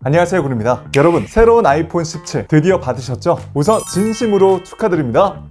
안녕하세요, 군입니다. 여러분, 새로운 아이폰 17 드디어 받으셨죠? 우선 진심으로 축하드립니다.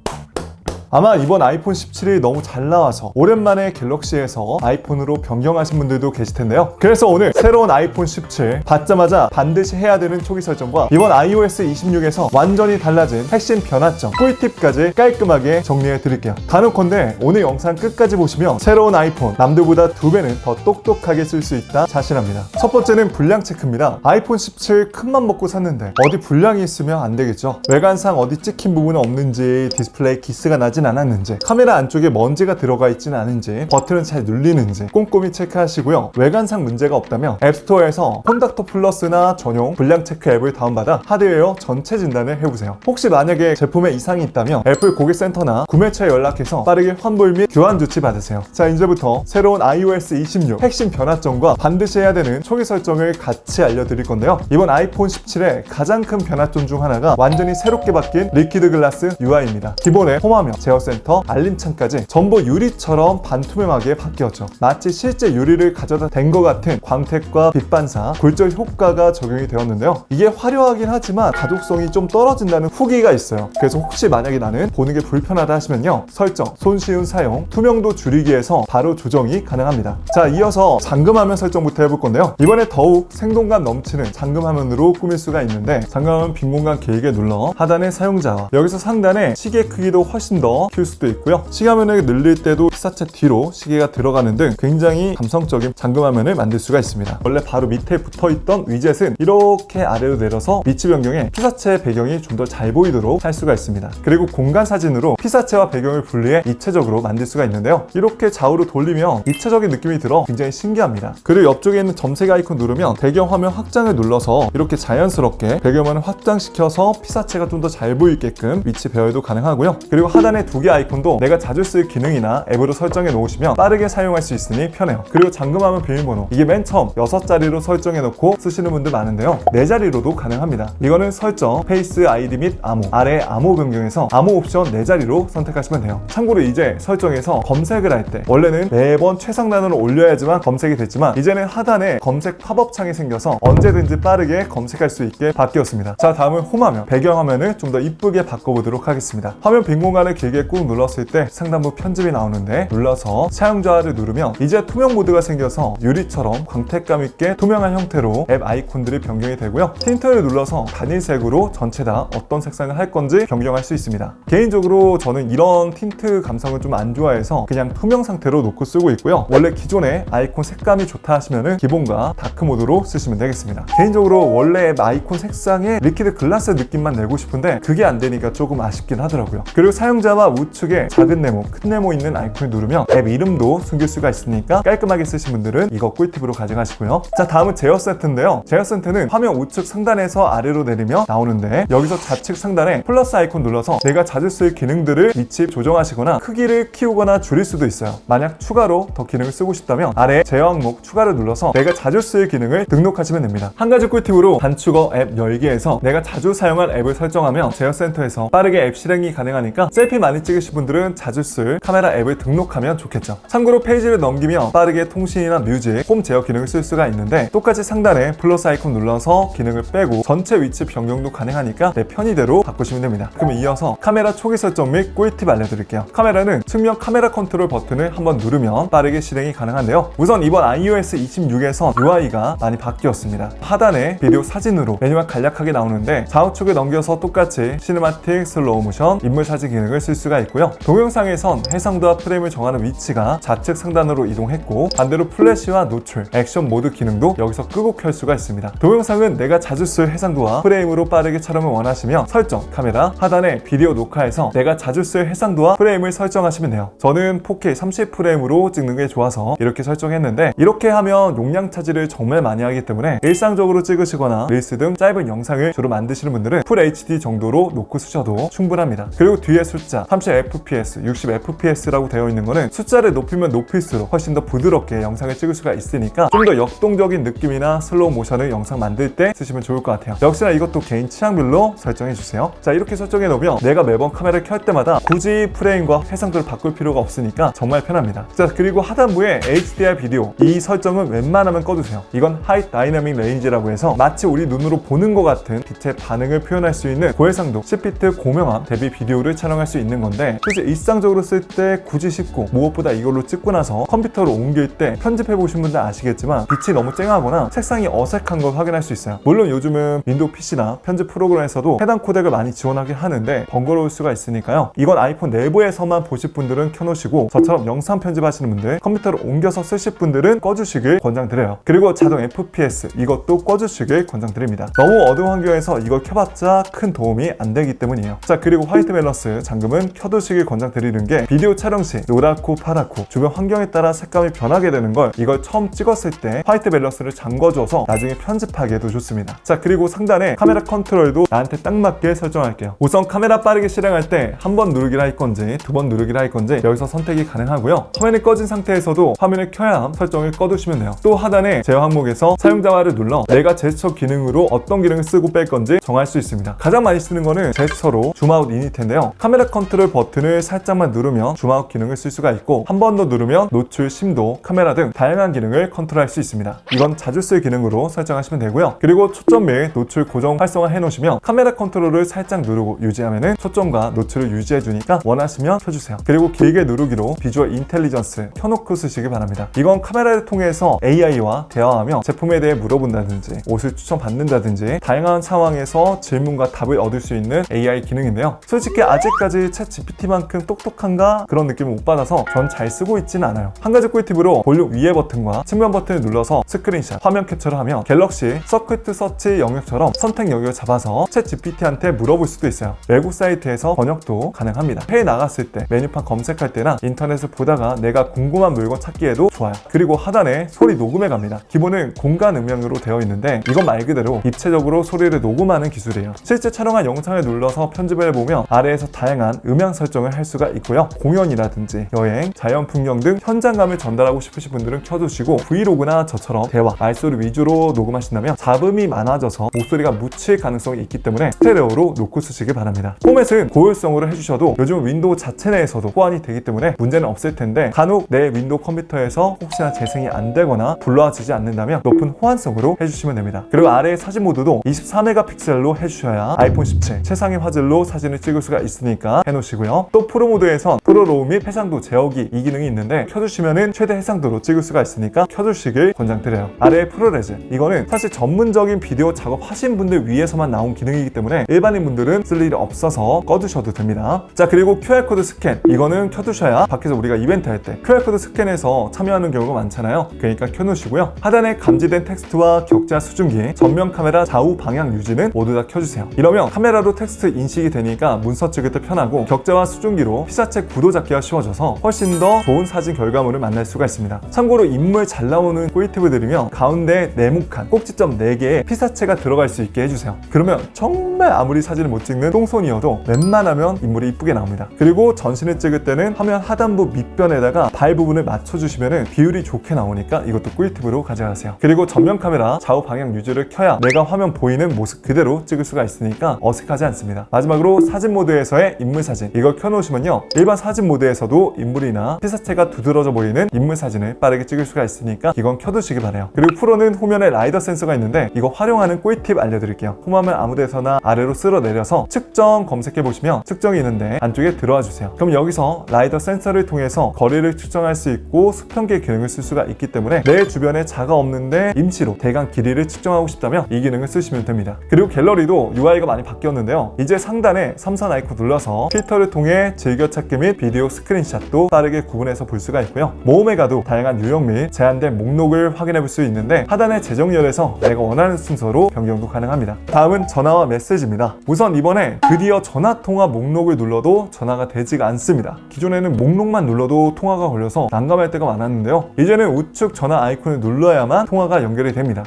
아마 이번 아이폰 17이 너무 잘 나와서 오랜만에 갤럭시에서 아이폰으로 변경하신 분들도 계실 텐데요. 그래서 오늘 새로운 아이폰 17 받자마자 반드시 해야 되는 초기 설정과 이번 iOS 26에서 완전히 달라진 핵심 변화점, 꿀팁까지 깔끔하게 정리해 드릴게요. 단언컨대 오늘 영상 끝까지 보시면 새로운 아이폰 남들보다 2배는 더 똑똑하게 쓸 수 있다 자신합니다. 첫 번째는 불량 체크입니다. 아이폰 17 큰맘 먹고 샀는데 어디 불량이 있으면 안 되겠죠. 외관상 어디 찍힌 부분은 없는지, 디스플레이 기스가 나진 않았는지, 카메라 안쪽에 먼지가 들어가 있지는 않은지, 버튼은 잘 눌리는지 꼼꼼히 체크하시고요. 외관상 문제가 없다면 앱스토어에서 콘닥터 플러스나 전용 불량 체크 앱을 다운받아 하드웨어 전체 진단을 해보세요. 혹시 만약에 제품에 이상이 있다면 애플 고객센터나 구매처에 연락해서 빠르게 환불 및 교환 조치 받으세요. 자, 이제부터 새로운 iOS 26 핵심 변화점과 반드시 해야 되는 초기 설정을 같이 알려드릴 건데요. 이번 아이폰 17의 가장 큰 변화점 중 하나가 완전히 새롭게 바뀐 리퀴드 글라스 UI입니다. 기본에 홈화면, 제어센터, 알림창까지 전부 유리처럼 반투명하게 바뀌었죠. 마치 실제 유리를 가져다 댄 것 같은 광택과 빛 반사, 굴절 효과가 적용이 되었는데요. 이게 화려하긴 하지만 가독성이 좀 떨어진다는 후기가 있어요. 그래서 혹시 만약에 나는 보는 게 불편하다 하시면요, 설정, 손쉬운 사용, 투명도 줄이기에서 바로 조정이 가능합니다. 자, 이어서 잠금화면 설정부터 해볼 건데요. 이번에 더욱 생동감 넘치는 잠금화면으로 꾸밀 수가 있는데, 잠금화면 빈 공간 길게 눌러 하단의 사용자와 여기서 상단에 시계 크기도 훨씬 더 키울 수도 있고요. 시계화면을 늘릴 때도 피사체 뒤로 시계가 들어가는 등 굉장히 감성적인 잠금화면을 만들 수가 있습니다. 원래 바로 밑에 붙어있던 위젯은 이렇게 아래로 내려서 위치 변경에 피사체 배경이 좀 더 잘 보이도록 할 수가 있습니다. 그리고 공간 사진으로 피사체와 배경을 분리해 입체적으로 만들 수가 있는데요. 이렇게 좌우로 돌리면 입체적인 느낌이 들어 굉장히 신기합니다. 그리고 옆쪽에 있는 점색 아이콘 누르면 배경 화면 확장을 눌러서 이렇게 자연스럽게 배경화면을 확장시켜서 피사체가 좀 더 잘 보이게끔 위치 배열도 가능하고요. 그리고 하단에 두 개 아이콘도 내가 자주 쓸 기능이나 앱으로 설정해 놓으시면 빠르게 사용할 수 있으니 편해요. 그리고 잠금화면 비밀번호, 이게 맨 처음 6자리로 설정해 놓고 쓰시는 분들 많은데요, 4자리로도 가능합니다. 이거는 설정, 페이스 아이디 및 암호, 아래 암호 변경에서 암호 옵션 4자리로 선택하시면 돼요. 참고로 이제 설정에서 검색을 할 때 원래는 매번 최상단으로 올려야지만 검색이 됐지만 이제는 하단에 검색 팝업 창이 생겨서 언제든지 빠르게 검색할 수 있게 바뀌었습니다. 자, 다음은 홈화면, 배경화면을 좀 더 이쁘게 바꿔보도록 하겠습니다. 화면 빈 공간을 길게 꾹 눌렀을 때 상단부 편집이 나오는데, 눌러서 사용자를 누르면 이제 투명 모드가 생겨서 유리처럼 광택감 있게 투명한 형태로 앱 아이콘들이 변경이 되고요. 틴트를 눌러서 단일색으로 전체 다 어떤 색상을 할 건지 변경할 수 있습니다. 개인적으로 저는 이런 틴트 감성을 좀 안 좋아해서 그냥 투명 상태로 놓고 쓰고 있고요. 원래 기존에 아이콘 색감이 좋다 하시면은 기본과 다크 모드로 쓰시면 되겠습니다. 개인적으로 원래 앱 아이콘 색상에 리퀴드 글라스 느낌만 내고 싶은데 그게 안 되니까 조금 아쉽긴 하더라고요. 그리고 사용자와 우측에 작은 네모, 큰 네모 있는 아이콘을 누르면 앱 이름도 숨길 수가 있으니까 깔끔하게 쓰신 분들은 이거 꿀팁으로 가져가시고요. 자, 다음은 제어 센터인데요. 제어 센터는 화면 우측 상단에서 아래로 내리면 나오는데, 여기서 좌측 상단에 플러스 아이콘 눌러서 내가 자주 쓸 기능들을 위치 조정하시거나 크기를 키우거나 줄일 수도 있어요. 만약 추가로 더 기능을 쓰고 싶다면 아래 제어 항목 추가를 눌러서 내가 자주 쓸 기능을 등록하시면 됩니다. 한 가지 꿀팁으로 단축어 앱 열기에서 내가 자주 사용할 앱을 설정하면 제어 센터에서 빠르게 앱 실행이 가능하니까 셀피 많이 찍으신 분들은 자주 쓸 카메라 앱을 등록하면 좋겠죠. 참고로 페이지를 넘기면 빠르게 통신이나 뮤직, 홈 제어 기능을 쓸 수가 있는데, 똑같이 상단에 플러스 아이콘 눌러서 기능을 빼고 전체 위치 변경도 가능하니까 내 편의대로 바꾸시면 됩니다. 그럼 이어서 카메라 초기 설정 및 꿀팁 알려드릴게요. 카메라는 측면 카메라 컨트롤 버튼을 한번 누르면 빠르게 실행이 가능한데요. 우선 이번 iOS 26에서 UI가 많이 바뀌었습니다. 하단에 비디오 사진으로 메뉴가 간략하게 나오는데, 좌우측을 넘겨서 똑같이 시네마틱, 슬로우 모션, 인물 사진 기능을 쓸 수가 있고요. 동영상에선 해상도와 프레임을 정하는 위치가 좌측 상단으로 이동했고, 반대로 플래시와 노출, 액션 모드 기능도 여기서 끄고 켤 수가 있습니다. 동영상은 내가 자주 쓸 해상도와 프레임으로 빠르게 촬영을 원하시면 설정, 카메라, 하단에 비디오 녹화에서 내가 자주 쓸 해상도와 프레임을 설정하시면 돼요. 저는 4K 30프레임으로 찍는 게 좋아서 이렇게 설정했는데, 이렇게 하면 용량 차지를 정말 많이 하기 때문에 일상적으로 찍으시거나 릴스 등 짧은 영상을 주로 만드시는 분들은 풀 HD 정도로 놓고 쓰셔도 충분합니다. 그리고 뒤에 숫자 30fps, 60fps라고 되어 있는 거는 숫자를 높이면 높일수록 훨씬 더 부드럽게 영상을 찍을 수가 있으니까 좀 더 역동적인 느낌이나 슬로우 모션을 영상 만들 때 쓰시면 좋을 것 같아요. 역시나 이것도 개인 취향별로 설정해 주세요. 자, 이렇게 설정해 놓으면 내가 매번 카메라를 켤 때마다 굳이 프레임과 해상도를 바꿀 필요가 없으니까 정말 편합니다. 자, 그리고 하단부에 HDR 비디오, 이 설정은 웬만하면 꺼두세요. 이건 하이 다이나믹 레인지라고 해서 마치 우리 눈으로 보는 것 같은 빛의 반응을 표현할 수 있는 고해상도 10비트 고명암 대비 비디오를 촬영할 수 있는 건데, 실제 일상적으로 쓸 때 굳이 쉽고, 무엇보다 이걸로 찍고 나서 컴퓨터로 옮길 때 편집해 보신 분들 아시겠지만 빛이 너무 쨍하거나 색상이 어색한 걸 확인할 수 있어요. 물론 요즘은 윈도우 PC나 편집 프로그램에서도 해당 코덱을 많이 지원하긴 하는데 번거로울 수가 있으니까요. 이건 아이폰 내부에서만 보실 분들은 켜놓으시고, 저처럼 영상 편집하시는 분들, 컴퓨터로 옮겨서 쓰실 분들은 꺼주시길 권장드려요. 그리고 자동 FPS, 이것도 꺼주시길 권장드립니다. 너무 어두운 환경에서 이걸 켜봤자 큰 도움이 안 되기 때문이에요. 자, 그리고 화이트 밸런스 잠금은 켜두시길 권장드리는 게, 비디오 촬영 시 노랗고 파랗고 주변 환경에 따라 색감이 변하게 되는 걸 이걸 처음 찍었을 때 화이트 밸런스를 잠궈줘서 나중에 편집하기에도 좋습니다. 자, 그리고 상단에 카메라 컨트롤도 나한테 딱 맞게 설정할게요. 우선 카메라 빠르게 실행할 때 한 번 누르기를 할 건지 두 번 누르기를 할 건지 여기서 선택이 가능하고요. 화면이 꺼진 상태에서도 화면을 켜야 설정을 꺼두시면 돼요. 또 하단에 제어 항목에서 사용자와를 눌러 내가 제스처 기능으로 어떤 기능을 쓰고 뺄 건지 정할 수 있습니다. 가장 많이 쓰는 거는 제스처로 줌아웃 인일 텐데요. 카메라 컨트롤 버튼을 살짝만 누르면 줌아웃 기능을 쓸 수가 있고, 한 번 더 누르면 노출, 심도, 카메라 등 다양한 기능을 컨트롤할 수 있습니다. 이건 자주 쓸 기능으로 설정하시면 되고요. 그리고 초점 및 노출 고정 활성화 해놓으시면 카메라 컨트롤을 살짝 누르고 유지하면 초점과 노출을 유지해주니까 원하시면 켜주세요. 그리고 길게 누르기로 비주얼 인텔리전스 켜놓고 쓰시기 바랍니다. 이건 카메라를 통해서 AI와 대화하며 제품에 대해 물어본다든지 옷을 추천받는다든지 다양한 상황에서 질문과 답을 얻을 수 있는 AI 기능인데요. 솔직히 아직까지 챗 GPT만큼 똑똑한가 그런 느낌을 못 받아서 전 잘 쓰고 있지는 않아요. 한 가지 꿀팁으로 볼륨 위에 버튼과 측면 버튼을 눌러서 스크린샷, 화면 캡처를 하면 갤럭시 서큐트 서치 영역처럼 선택 영역을 잡아서 챗 GPT한테 물어볼 수도 있어요. 외국 사이트에서 번역도 가능합니다. 해외 나갔을 때 메뉴판 검색할 때나 인터넷을 보다가 내가 궁금한 물건 찾기에도 좋아요. 그리고 하단에 소리 녹음해 갑니다. 기본은 공간 음향으로 되어 있는데 이건 말 그대로 입체적으로 소리를 녹음하는 기술이에요. 실제 촬영한 영상을 눌러서 편집을 해보면 아래에서 다양한 음향 설정을 할 수가 있고요. 공연이라든지 여행, 자연 풍경 등 현장감을 전달하고 싶으신 분들은 켜두시고, 브이로그나 저처럼 대화, 말소리 위주로 녹음하신다면 잡음이 많아져서 목소리가 묻힐 가능성이 있기 때문에 스테레오로 놓고 쓰시길 바랍니다. 포맷은 고효율성으로 해주셔도 요즘 윈도우 자체 내에서도 호환이 되기 때문에 문제는 없을 텐데, 간혹 내 윈도우 컴퓨터에서 혹시나 재생이 안 되거나 불러지지 않는다면 높은 호환성으로 해주시면 됩니다. 그리고 아래의 사진 모드도 24메가픽셀로 해주셔야 아이폰 17 최상의 화질로 사진을 찍을 수가 있으니까 해놓으시고요. 또 프로 모드에선 프로 로우 및 해상도 제어기 이 기능이 있는데 켜주시면은 최대 해상도로 찍을 수가 있으니까 켜주시길 권장드려요. 아래의 프로레즈, 이거는 사실 전문적인 비디오 작업하신 분들 위해서만 나온 기능이기 때문에 일반인 분들은 쓸 일이 없어서 꺼두셔도 됩니다. 자, 그리고 QR코드 스캔, 이거는 켜두셔야 밖에서 우리가 이벤트 할 때 QR코드 스캔해서 참여하는 경우가 많잖아요. 그러니까 켜놓으시고요. 하단에 감지된 텍스트와 격자 수중기, 전면 카메라 좌우 방향 유지는 모두 다 켜주세요. 이러면 카메라로 텍스트 인식이 되니까 문서 찍을 때 편하고, 격자와 수중기로 피사체 구도 잡기가 쉬워져서 훨씬 더 좋은 사진 결과물을 만날 수가 있습니다. 참고로 인물 잘 나오는 꿀팁을 드리면 가운데 네모칸 꼭지점 4개에 피사체가 들어갈 수 있게 해주세요. 그러면 정말 아무리 사진을 못 찍는 똥손이어도 웬만하면 인물이 이쁘게 나옵니다. 그리고 전신을 찍을 때는 화면 하단부 밑변에다가 발 부분을 맞춰주시면 비율이 좋게 나오니까 이것도 꿀팁으로 가져가세요. 그리고 전면 카메라 좌우 방향 유지를 켜야 내가 화면 보이는 모습 그대로 찍을 수가 있으니까 어색하지 않습니다. 마지막으로 사진 모드에서의 인물 사진, 이걸 켜놓으시면요, 일반 사진 모드에서도 인물이나 피사체가 두드러져 보이는 인물 사진을 빠르게 찍을 수가 있으니까 이건 켜두시기 바래요. 그리고 프로는 후면에 라이더 센서가 있는데 이거 활용하는 꿀팁 알려드릴게요. 홈화면 아무데서나 아래로 쓸어 내려서 측정 검색해 보시면 측정이 있는데 안쪽에 들어와 주세요. 그럼 여기서 라이더 센서를 통해서 거리를 측정할 수 있고 수평계 기능을 쓸 수가 있기 때문에 내 주변에 자가 없는데 임시로 대강 길이를 측정하고 싶다면 이 기능을 쓰시면 됩니다. 그리고 갤러리도 UI가 많이 바뀌었는데요, 이제 상단에 삼선 아이콘 눌러서 필터를 통해 즐겨찾기 및 비디오 스크린샷도 빠르게 구분해서 볼 수가 있고요. 모음에 가도 다양한 유형 및 제한된 목록을 확인해 볼 수 있는데 하단에 재정렬에서 내가 원하는 순서로 변경도 가능합니다. 다음은 전화와 메시지입니다. 우선 이번에 드디어 전화통화 목록을 눌러도 전화가 되지가 않습니다. 기존에는 목록만 눌러도 통화가 걸려서 난감할 때가 많았는데요, 이제는 우측 전화 아이콘을 눌러야만 통화가 연결이 됩니다.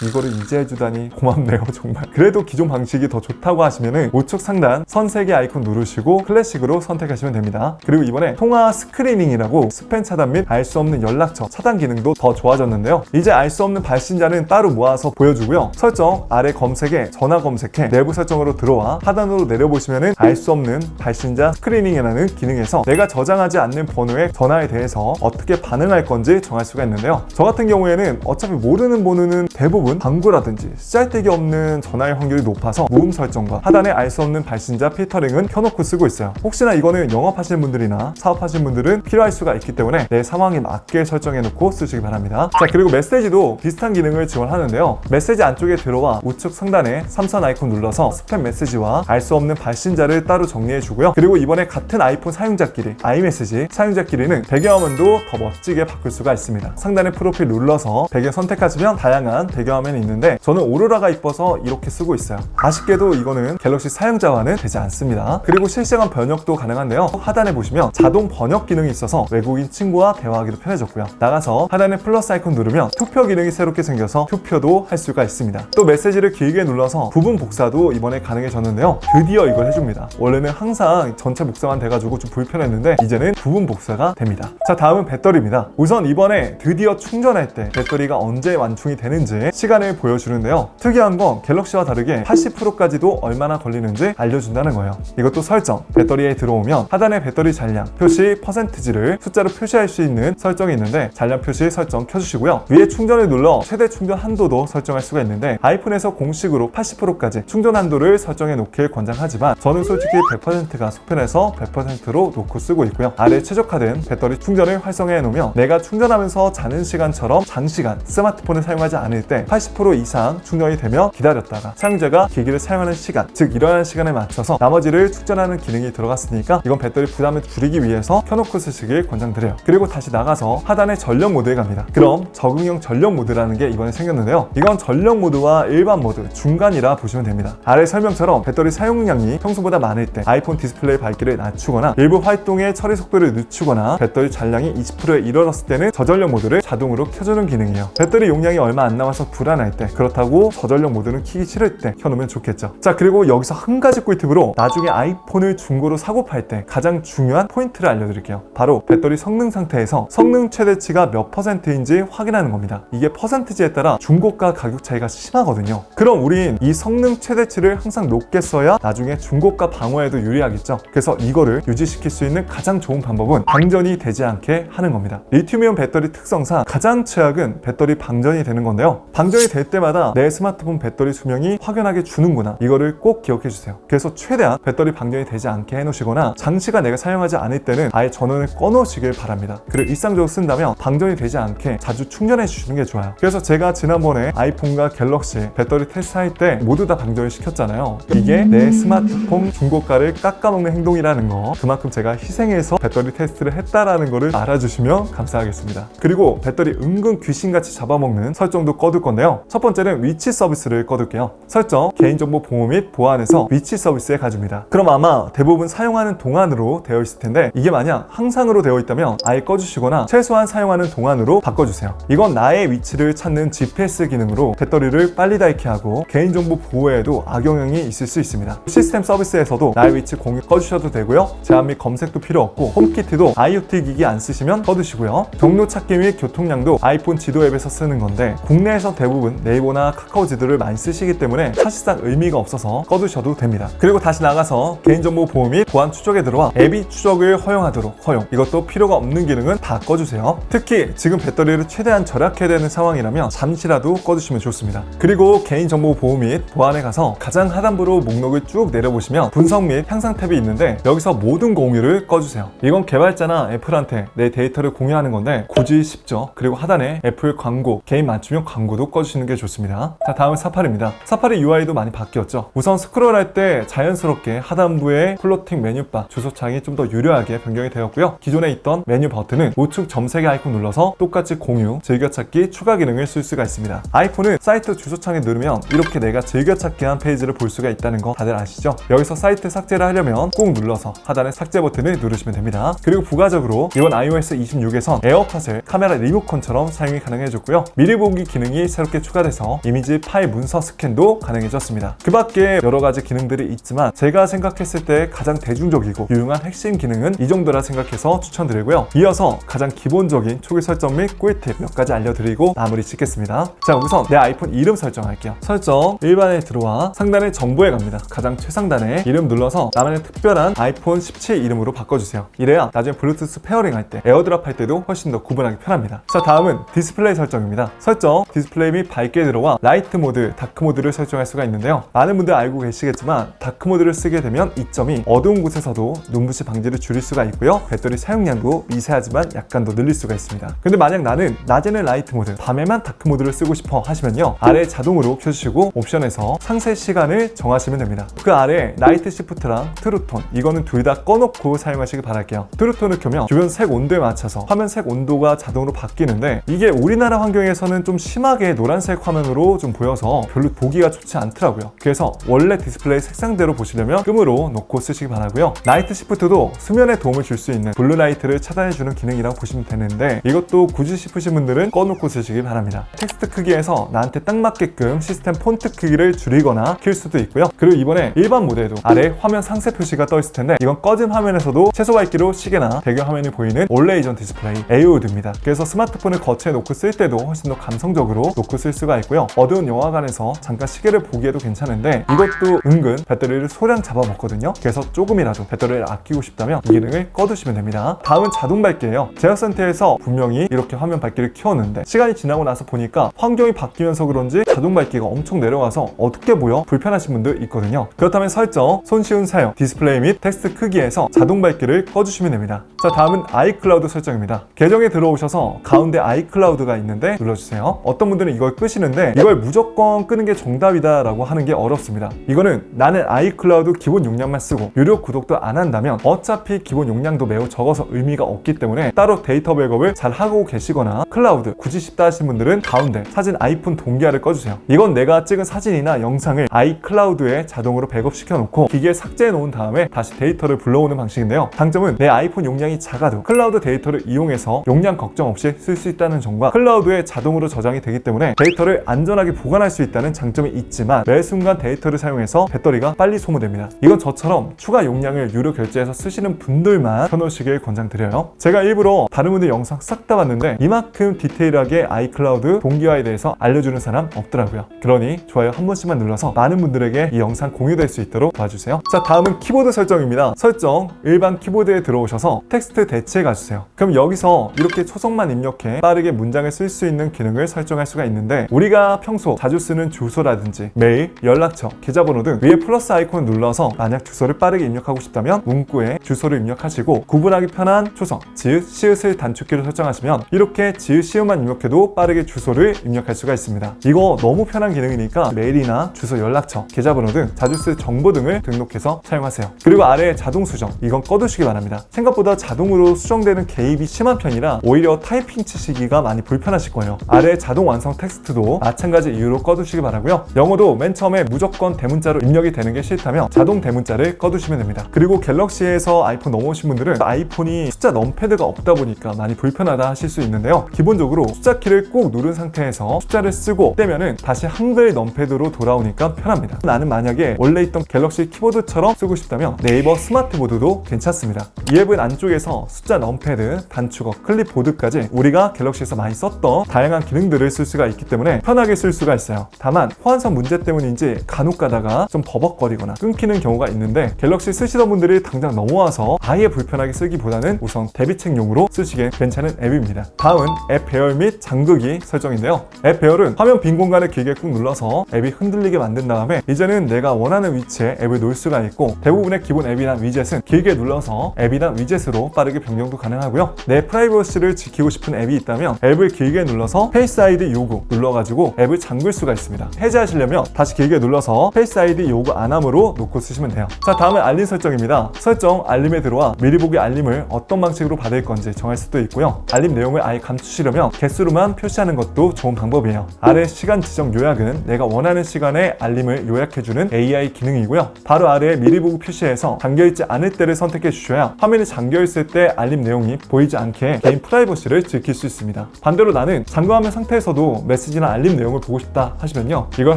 이거를 이제 해주다니 고맙네요 정말. 그래도 기존 방식이 더 좋다고 하시면은 우측 상단 선 3개 아이콘 누르시고 클래식으로 선택하시면 됩니다. 그리고 이번에 통화 스크리닝이라고 스팸 차단 및 알 수 없는 연락처 차단 기능도 더 좋아졌는데요. 이제 알 수 없는 발신자는 따로 모아서 보여주고요. 설정 아래 검색에 전화 검색해 내부 설정으로 들어와 하단으로 내려보시면은 알 수 없는 발신자 스크리닝이라는 기능에서 내가 저장하지 않는 번호의 전화에 대해서 어떻게 반응할 건지 정할 수가 있는데요. 저 같은 경우에는 어차피 모르는 번호는 대부분 광고라든지 쓰잘데기 없는 전화의 확률이 높아서 무음 설정과 하단에 알 수 없는 발신자 필터링은 켜놓고 쓰고 있어요. 혹시나 이거는 영업하시는 분들이나 사업하시는 분들은 필요할 수가 있기 때문에 내 상황에 맞게 설정해놓고 쓰시기 바랍니다. 자, 그리고 메시지도 비슷한 기능을 지원하는데요. 메시지 안쪽에 들어와 우측 상단에 삼선 아이콘 눌러서 스팸 메시지와 알 수 없는 발신자를 따로 정리해주고요. 그리고 이번에 같은 아이폰 사용자끼리 iMessage 사용자끼리는 배경화면도 더 멋지게 바꿀 수가 있습니다. 상단에 프로필 눌러서 배경 선택하시면 다양한 배경화면이 있는데 저는 오로라가 이뻐서 이렇게 쓰고 있어요. 아쉽게도 이거는 갤럭시 사용자와는 되지 않습니다. 그리고 실시간 번역도 가능한데요. 하단에 보시면 자동 번역 기능이 있어서 외국인 친구와 대화하기도 편해졌고요. 나가서 하단에 플러스 아이콘 누르면 투표 기능이 새롭게 생겨서 투표도 할 수가 있습니다. 또 메시지를 길게 눌러서 부분 복사도 이번에 가능해졌는데요. 드디어 이걸 해줍니다. 원래는 항상 전체 복사만 돼가지고 좀 불편했는데 이제는 부분 복사가 됩니다. 자, 다음은 배터리입니다. 우선 이번에 드디어 충전할 때 배터리가 언제 완충이 되는지 시간을 보여주는데요. 특이한 건 갤럭시와 다르게 80%까지도 얼마나 걸리는지 알려준다는 거예요. 이것도 설정, 배터리에 들어오면 하단에 배터리 잔량 표시 퍼센트지를 숫자로 표시할 수 있는 설정이 있는데 잔량 표시 설정 켜주시고요. 위에 충전을 눌러 최대 충전 한도도 설정할 수가 있는데 아이폰에서 공식으로 80%까지 충전 한도를 설정해 놓길 권장하지만 저는 솔직히 100%가 속편해서 100%로 놓고 쓰고 있고요. 아래 최적화된 배터리 충전을 활성화해 놓으면 내가 충전하면서 자는 시간처럼 장시간 스마트폰을 사용하지 않을 때 80% 이상 충전이 되며 기다렸다가 사용자가 기기를 사용하는 시간, 즉 일어나는 시간에 맞춰서 나머지를 충전하는 기능이 들어갔으니까 이건 배터리 부담을 줄이기 위해서 켜놓고 쓰시길 권장드려요. 그리고 다시 나가서 하단에 전력 모드에 갑니다. 그럼 적응형 전력 모드라는 게 이번에 생겼는데요. 이건 전력 모드와 일반 모드 중간이라 보시면 됩니다. 아래 설명처럼 배터리 사용량이 평소보다 많을 때 아이폰 디스플레이 밝기를 낮추거나 일부 활동의 처리 속도를 늦추거나 배터리 잔량이 20%에 이르렀을 때는 저전력 모드를 자동으로 켜주는 기능이에요. 배터리 용량이 얼마 안 남아서 불안할 때, 그렇다고 저전력 모드는 켜기 싫을 때 켜놓으면 좋겠죠. 자, 그리고 여기서 한 가지 꿀팁으로 나중에 아이폰을 중고로 사고 팔 때 가장 중요한 포인트를 알려드릴게요. 바로 배터리 성능 상태에서 성능 최대치가 몇 퍼센트인지 확인하는 겁니다. 이게 퍼센트지에 따라 중고가 가격 차이가 심하거든요. 그럼 우린 이 성능 최대치를 항상 높게 써야 나중에 중고가 방어에도 유리하겠죠. 그래서 이거를 유지시킬 수 있는 가장 좋은 방법은 방전이 되지 않게 하는 겁니다. 리튬이온 배터리 특성상 가장 최악은 배터리 방전이 되는 건데요. 방전이 될 때마다 내 스마트폰 배터리 수명이 확연하게 주는구나, 이거를 꼭 기억해 주세요. 그래서 최대한 배터리 방전이 되지 않게 해놓으시거나 장시간 내가 사용하지 않을 때는 아예 전원을 꺼놓으시길 바랍니다. 그리고 일상적으로 쓴다면 방전이 되지 않게 자주 충전해 주시는 게 좋아요. 그래서 제가 지난번에 아이폰과 갤럭시 배터리 테스트할 때 모두 다 방전을 시켰잖아요. 이게 내 스마트폰 중고가를 깎아먹는 행동이라는 거, 그만큼 제가 희생해서 배터리 테스트를 했다라는 거를 알아주시면 감사하겠습니다. 그리고 배터리 은근 귀신같이 잡아먹는 설정도 꺼둘 건데요. 첫 번째는 위치 서비스를 꺼둘게요. 설정, 개인정보 보호 및 보안에서 위치 서비스에 가줍니다. 그럼 아마 대부분 사용하는 동안으로 되어 있을 텐데 이게 만약 항상으로 되어 있다면 아예 꺼주시거나 최소한 사용하는 동안으로 바꿔주세요. 이건 나의 위치를 찾는 GPS 기능으로 배터리를 빨리 닳게 하고 개인정보 보호에도 악영향이 있을 수 있습니다. 시스템 서비스에서도 나의 위치 공유 꺼주셔도 되고요. 제한 및 검색도 필요 없고 홈키트도 IoT 기기 안 쓰시면 꺼두시고요. 경로 찾기 및 교통량도 아이폰 지도 앱에서 쓰는 건데 국내에서 대부분 네이버나 카카오 지도를 많이 쓰시기 때문에 사실상 의미가 없어서 꺼두셔도 됩니다. 그리고 다시 나가서 개인정보 보호 및 보안 추적에 들어와 앱이 추적을 허용하도록 허용, 이것도 필요가 없는 기능은 다 꺼주세요. 특히 지금 배터리를 최대한 절약해야 되는 상황이라면 잠시라도 꺼두시면 좋습니다. 그리고 개인정보 보호 및 보안에 가서 가장 하단부로 목록을 쭉 내려보시면 분석 및 향상 탭이 있는데 여기서 모든 공유를 꺼주세요. 이건 개발자나 애플한테 내 데이터를 공유하는 건데 굳이 쉽죠. 그리고 하단에 애플 광고, 개인 맞춤형 광고도 꺼주시는 게 좋습니다. 자, 다음은 사파리입니다. 사파리 UI도 많이 바뀌었죠. 우선 스크롤할 때 자연스럽게 하단부에 플로팅 메뉴바, 주소창이 좀 더 유려하게 변경이 되었고요. 기존에 있던 메뉴 버튼은 우측 점세개 아이콘 눌러서 똑같이 공유, 즐겨찾기, 추가 기능을 쓸 수가 있습니다. 아이폰은 사이트 주소창에 누르면 이렇게 내가 즐겨찾기한 페이지를 볼 수가 있다는 거 다들 아시죠? 여기서 사이트 삭제를 하려면 꼭 눌러서 하단에 삭제 버튼을 누르시면 됩니다. 그리고 부가적으로 이번 iOS 26에선 에어팟을 카메라 리모컨처럼 사용이 가능해졌고요. 미리 보기 기능이 새로 자연스럽게 추가돼서 이미지 파일 문서 스캔도 가능해졌습니다. 그 밖에 여러 가지 기능들이 있지만 제가 생각했을 때 가장 대중적이고 유용한 핵심 기능은 이 정도라 생각해서 추천드리고요. 이어서 가장 기본적인 초기 설정 및 꿀팁 몇 가지 알려드리고 마무리 짓겠습니다. 자, 우선 내 아이폰 이름 설정할게요. 설정 일반에 들어와 상단에 정보에 갑니다. 가장 최상단에 이름 눌러서 나만의 특별한 아이폰 17 이름으로 바꿔주세요. 이래야 나중에 블루투스 페어링 할 때, 에어드랍 할 때도 훨씬 더 구분하기 편합니다. 자, 다음은 디스플레이 설정입니다. 설정 디스플레이 및 밝게 들어와 라이트 모드, 다크 모드를 설정할 수가 있는데요. 많은 분들 알고 계시겠지만 다크 모드를 쓰게 되면 이점이 어두운 곳에서도 눈부시 방지를 줄일 수가 있고요. 배터리 사용량도 미세하지만 약간 더 늘릴 수가 있습니다. 근데 만약 나는 낮에는 라이트 모드, 밤에만 다크 모드를 쓰고 싶어 하시면요, 아래 자동으로 켜주시고 옵션에서 상세 시간을 정하시면 됩니다. 그 아래 나이트 시프트랑 트루톤, 이거는 둘 다 꺼놓고 사용하시길 바랄게요. 트루톤을 켜면 주변 색 온도에 맞춰서 화면 색 온도가 자동으로 바뀌는데 이게 우리나라 환경에서는 좀 심하게 노란색 화면으로 좀 보여서 별로 보기가 좋지 않더라고요. 그래서 원래 디스플레이 색상대로 보시려면 끔으로 놓고 쓰시기 바라고요. 나이트 시프트도 수면에 도움을 줄 수 있는 블루라이트를 차단해주는 기능이라고 보시면 되는데 이것도 굳이 싶으신 분들은 꺼놓고 쓰시기 바랍니다. 텍스트 크기에서 나한테 딱 맞게끔 시스템 폰트 크기를 줄이거나 킬 수도 있고요. 그리고 이번에 일반 모드에도 아래 화면 상세 표시가 떠 있을 텐데 이건 꺼진 화면에서도 최소 밝기로 시계나 배경 화면이 보이는 올레이전 디스플레이 AOD입니다. 그래서 스마트폰을 거치해 놓고 쓸 때도 훨씬 더 감성적으로 놓고 쓸 수가 있고요. 어두운 영화관에서 잠깐 시계를 보기에도 괜찮은데 이것도 은근 배터리를 소량 잡아먹거든요. 그래서 조금이라도 배터리를 아끼고 싶다면 이 기능을 꺼두시면 됩니다. 다음은 자동 밝기예요. 제작 상태에서 분명히 이렇게 화면 밝기를 켜웠는데 시간이 지나고 나서 보니까 환경이 바뀌면서 그런지 자동 밝기가 엄청 내려가서 어둡게 보여 불편하신 분들 있거든요. 그렇다면 설정, 손쉬운 사용, 디스플레이 및 텍스트 크기에서 자동 밝기를 꺼주시면 됩니다. 자, 다음은 아이클라우드 설정입니다. 계정에 들어오셔서 가운데 아이클라우드가 있는데 눌러주세요. 어떤 분들은 이걸 끄시는데 이걸 무조건 끄는 게 정답이다 라고 하는 게 어렵습니다. 이거는 나는 아이클라우드 기본 용량만 쓰고 유료 구독도 안 한다면 어차피 기본 용량도 매우 적어서 의미가 없기 때문에 따로 데이터 백업을 잘 하고 계시거나 클라우드 굳이 싶다 하신 분들은 가운데 사진 아이폰 동기화를 꺼주세요. 이건 내가 찍은 사진이나 영상을 아이클라우드에 자동으로 백업시켜 놓고 기기에 삭제해 놓은 다음에 다시 데이터를 불러오는 방식인데요. 장점은 내 아이폰 용량이 작아도 클라우드 데이터를 이용해서 용량 걱정 없이 쓸 수 있다는 점과 클라우드에 자동으로 저장이 되기 때문에 데이터를 안전하게 보관할 수 있다는 장점이 있지만 매 순간 데이터를 사용해서 배터리가 빨리 소모됩니다. 이건 저처럼 추가 용량을 유료 결제해서 쓰시는 분들만 켜놓으시길 권장드려요. 제가 일부러 다른 분들 영상 싹 다 봤는데 이만큼 디테일하게 아이클라우드 동기화에 대해서 알려주는 사람 없더라고요. 그러니 좋아요 한 번씩만 눌러서 많은 분들에게 이 영상 공유될 수 있도록 도와주세요. 자, 다음은 키보드 설정입니다. 설정, 일반 키보드에 들어오셔서 텍스트 대체에 가주세요. 그럼 여기서 이렇게 초성만 입력해 빠르게 문장을 쓸 수 있는 기능을 설정할 수가 있는데 우리가 평소 자주 쓰는 주소라든지 메일, 연락처, 계좌번호 등 위에 플러스 아이콘을 눌러서 만약 주소를 빠르게 입력하고 싶다면 문구에 주소를 입력하시고 구분하기 편한 초성, 지읒, 시읒을 단축키로 설정하시면 이렇게 지읒, 시읒만 입력해도 빠르게 주소를 입력할 수가 있습니다. 이거 너무 편한 기능이니까 메일이나 주소, 연락처, 계좌번호 등 자주 쓸 정보 등을 등록해서 사용하세요. 그리고 아래 자동 수정, 이건 꺼두시기 바랍니다. 생각보다 자동으로 수정되는 개입이 심한 편이라 오히려 타이핑 치시기가 많이 불편하실 거예요. 아래 자동 완성 텍스트도 마찬가지 이유로 꺼두시기 바라고요. 영어도 맨 처음에 무조건 대문자로 입력이 되는 게 싫다면 자동 대문자를 꺼두시면 됩니다. 그리고 갤럭시에서 아이폰 넘어오신 분들은 아이폰이 숫자 넘패드가 없다 보니까 많이 불편하다 하실 수 있는데요. 기본적으로 숫자 키를 꼭 누른 상태에서 숫자를 쓰고 떼면은 다시 한글 넘패드로 돌아오니까 편합니다. 나는 만약에 원래 있던 갤럭시 키보드처럼 쓰고 싶다면 네이버 스마트보드도 괜찮습니다. 이 앱은 안쪽에서 숫자 넘패드, 단축어, 클립보드까지 우리가 갤럭시에서 많이 썼던 다양한 기능들을 쓸 수가 있기 때문에 편하게 쓸 수가 있어요. 다만 호환성 문제 때문인지 간혹 가다가 좀 버벅거리거나 끊기는 경우가 있는데 갤럭시 쓰시던 분들이 당장 넘어와서 아예 불편하게 쓰기보다는 우선 대비책용으로 쓰시기에 괜찮은 앱입니다. 다음은 앱 배열 및 잠그기 설정인데요. 앱 배열은 화면 빈 공간을 길게 꾹 눌러서 앱이 흔들리게 만든 다음에 이제는 내가 원하는 위치에 앱을 놓을 수가 있고 대부분의 기본 앱이나 위젯은 길게 눌러서 앱이나 위젯으로 빠르게 변경도 가능하고요. 내 프라이버시를 지키고 싶은 앱이 있다면 앱을 길게 눌러서 페이스 아이디 요구 눌러가지고 앱을 잠글 수가 있습니다. 해제하시려면 다시 길게 눌러서 페이스 아이디 요구 안함으로 놓고 쓰시면 돼요. 자, 다음은 알림 설정입니다. 설정, 알림에 들어와 미리 보기 알림을 어떤 방식으로 받을 건지 정할 수도 있고요. 알림 내용을 아예 감추시려면 개수로만 표시하는 것도 좋은 방법이에요. 아래 시간 지정 요약은 내가 원하는 시간에 알림을 요약해주는 AI 기능이고요. 바로 아래에 미리 보기 표시해서 잠겨있지 않을 때를 선택해 주셔야 화면이 잠겨있을 때 알림 내용이 보이지 않게 개인 프라이버시를 지킬 수 있습니다. 반대로 나는 잠금화면 상태에서도 메시지나 알림 내용을 보고 싶다 하시면요, 이걸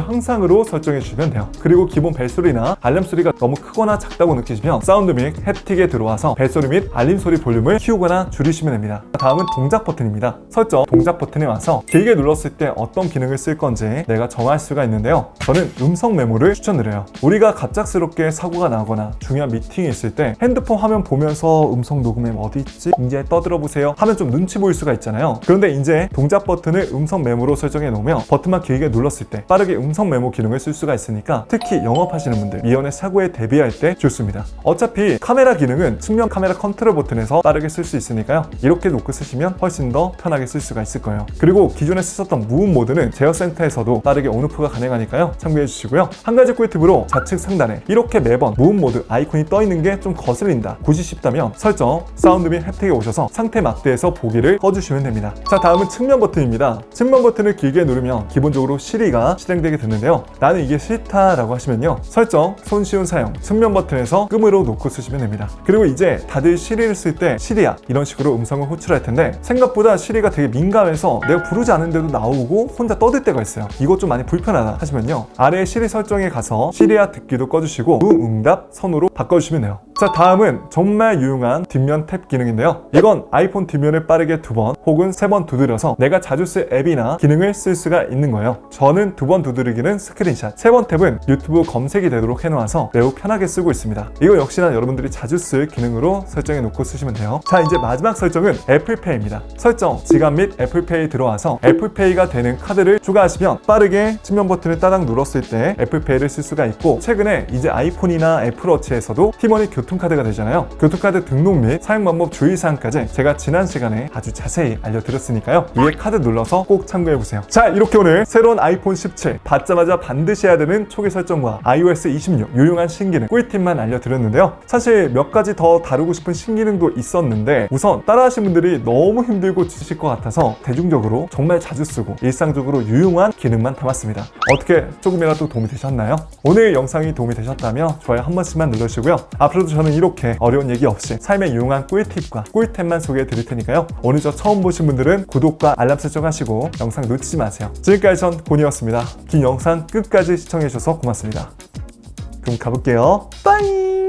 항상으로 설정해 주시면 돼요. 그리고 기본 벨소리나 알람 소리가 너무 크거나 작다고 느끼시면 사운드 믹 햅틱에 들어와서 벨소리 및 알림 소리 볼륨을 키우거나 줄이시면 됩니다. 다음은 동작 버튼입니다. 설정 동작 버튼에 와서 길게 눌렀을 때 어떤 기능을 쓸 건지 내가 정할 수가 있는데요, 저는 음성 메모를 추천드려요. 우리가 갑작스럽게 사고가 나거나 중요한 미팅이 있을 때 핸드폰 화면 보면서 음성 녹음에 어디 있지? 이제 떠들어 보세요 하면 좀 눈치 보일 수가 있잖아요. 그런데 이제 동작 버튼을 음성 메모로 설정해 놓으면 버튼만 길게 눌렀을 때 빠르게 음성 메모 기능을 쓸 수가 있으니까 특히 영업하시는 분들 미연의 사고에 대비할 때 좋습니다. 어차피 카메라 기능은 측면 카메라 컨트롤 버튼에서 빠르게 쓸 수 있으니까요, 이렇게 놓고 쓰시면 훨씬 더 편하게 쓸 수가 있을 거예요. 그리고 기존에 쓰셨던 무음 모드는 제어 센터에서도 빠르게 온오프가 가능하니까요, 참고해 주시고요. 한 가지 꿀팁으로 좌측 상단에 이렇게 매번 무음 모드 아이콘이 떠 있는 게 좀 거슬린다 굳이 싶다면 설정 사운드 및 햅틱에 오셔서 상태 막대에서 보기를 꺼주시면 됩니다. 자, 다음은 측면 버튼입니다. 측면 버튼을 길게 누르면 기본적으로 시리가 실행되게 되는데요, 나는 이게 싫다라고 하시면요, 설정 손쉬운 사용 측면 버튼에서 끔으로 놓고 쓰시면 됩니다. 그리고 이제 다들 시리를 쓸 때 시리야 이런 식으로 음성을 호출할 텐데 생각보다 시리가 되게 민감해서 내가 부르지 않은데도 나오고 혼자 떠들 때가 있어요. 이거 좀 많이 불편하다 하시면요, 아래 시리 설정에 가서 시리야 듣기도 꺼주시고 응답 선호로 바꿔주시면 돼요. 자, 다음은 정말 유용한 뒷면 탭 기능인데요, 이건 아이폰 뒷면을 빠르게 2번 혹은 3번 두드려서 내가 자주 쓸 앱이나 기능을 쓸 수가 있는 거예요. 저는 2번 두드리기는 스크린샷, 3번 탭은 유튜브 검색이 되도록 해놓아서 매우 편하게 쓰고 있습니다. 이거 역시나 여러분들이 자주 쓸 기능으로 설정해 놓고 쓰시면 돼요. 자, 이제 마지막 설정은 애플페이입니다. 설정 지갑 및 애플페이 들어와서 애플페이가 되는 카드를 추가하시면 빠르게 측면 버튼을 따닥 눌렀을 때 애플페이를 쓸 수가 있고, 최근에 이제 아이폰이나 애플워치에서도 티머니 교통카드가 되잖아요. 교통카드 등록 및 사용 방법 주의사항까지 제가 지난 시간에 아주 자세히 알려드렸으니까요, 위에 카드 눌러서 꼭 참고해보세요. 자, 이렇게 오늘 새로운 아이폰 17 받자마자 반드시 해야 되는 초기 설정과 iOS 26 유용한 신기능 꿀팁만 알려드렸는데요, 사실 몇 가지 더 다루고 싶은 신기능도 있었는데 우선 따라하신 분들이 너무 힘들고 지칠 것 같아서 대중적으로 정말 자주 쓰고 일상적으로 유용한 기능만 담았습니다. 어떻게 조금이라도 도움이 되셨나요? 오늘 영상이 도움이 되셨다면 좋아요 한 번씩만 눌러주시고요, 앞으로도 저는 이렇게 어려운 얘기 없이 삶의 유용한 꿀팁과 꿀템만 소개해 드릴 테니까요, 오늘 저 처음 보신 분들은 구독과 알람 설정하시고 영상 놓치지 마세요. 지금까지 전 곤이었습니다. 긴 영상 끝까지 시청해 주셔서 고맙습니다. 그럼 가볼게요. 빠이.